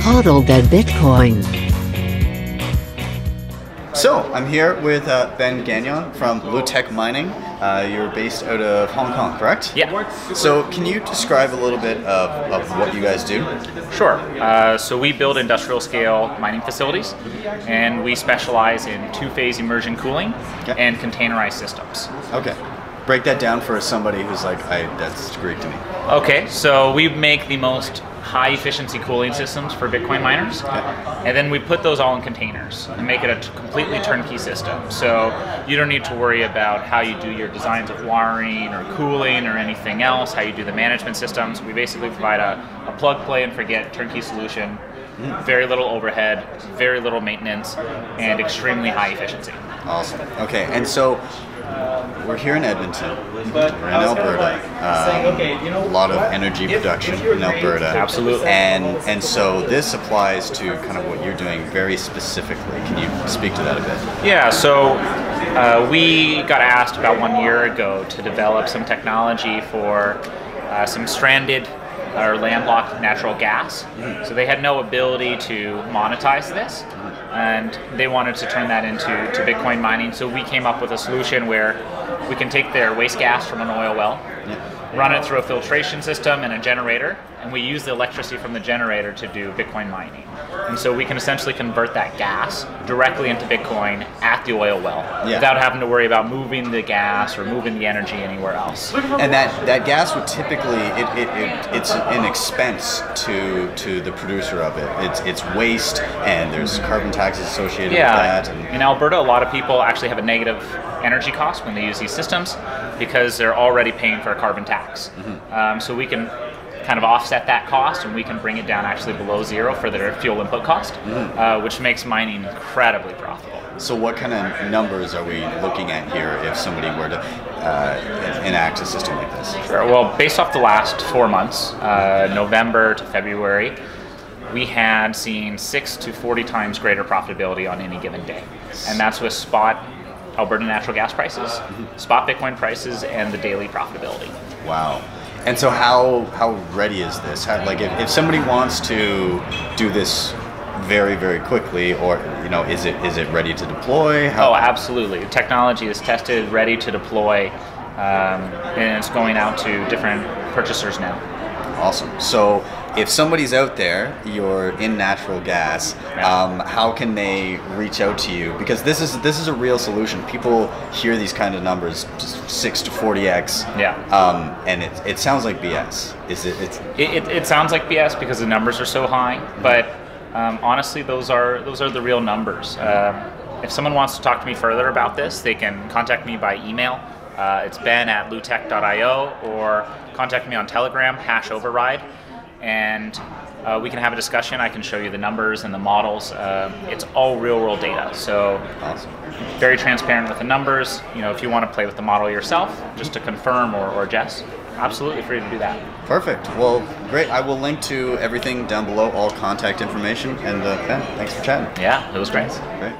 Hodl the Bitcoin. So, I'm here with Ben Gagnon from Lutech Mining. You're based out of Hong Kong, correct? Yeah. So, can you describe a little bit of what you guys do? Sure. So we build industrial scale mining facilities, and we specialize in two-phase immersion cooling and containerized systems. Okay. Break that down for somebody who's like, that's Greek to me. Okay, so we make the most high efficiency cooling systems for Bitcoin miners, and then we put those all in containers and make it a completely turnkey system. So you don't need to worry about how you do your designs of wiring or cooling or anything else, how you do the management systems. We basically provide a plug, play, and forget turnkey solution. Very little overhead, very little maintenance, and extremely high efficiency. Awesome. Okay, and so we're here in Edmonton, we're in Alberta, a lot of energy production in Alberta. Absolutely. And so this applies to kind of what you're doing very specifically. Can you speak to that a bit? Yeah, so we got asked about 1 year ago to develop some technology for some stranded or landlocked natural gas. So they had no ability to monetize this, and they wanted to turn that into Bitcoin mining. So we came up with a solution where we can take their waste gas from an oil well, run it through a filtration system and a generator, and we use the electricity from the generator to do Bitcoin mining. And so we can essentially convert that gas directly into Bitcoin at the oil well without having to worry about moving the gas or moving the energy anywhere else. And that gas would typically, it's an expense to the producer of it. It's waste, and there's carbon taxes associated with that. In Alberta, a lot of people actually have a negative energy cost when they use these systems because they're already paying for a carbon tax. So we can kind of offset that cost, and we can bring it down actually below zero for their fuel input cost, which makes mining incredibly profitable. So what kind of numbers are we looking at here if somebody were to enact a system like this? Sure. Well, based off the last 4 months, November to February, we had seen 6 to 40 times greater profitability on any given day. And that's with spot Alberta natural gas prices, spot Bitcoin prices, and the daily profitability. Wow. And so how ready is this? Like if somebody wants to do this very, very quickly, or is it ready to deploy? Oh, absolutely. The technology is tested, ready to deploy, and it's going out to different purchasers now. Awesome. So if somebody's out there, you're in natural gas, how can they reach out to you? Because this is a real solution. People hear these kind of numbers, just 6 to 40x, and it sounds like BS. It sounds like BS because the numbers are so high, but honestly, those are the real numbers. If someone wants to talk to me further about this, they can contact me by email. It's ben@lutech.io, or contact me on Telegram, #override, and we can have a discussion. I can show you the numbers and the models. It's all real world data, so very transparent with the numbers. If you want to play with the model yourself, just to confirm or guess, absolutely free to do that. Perfect. Well, great. I will link to everything down below, all contact information. And Ben, thanks for chatting. Yeah, it was great. Great.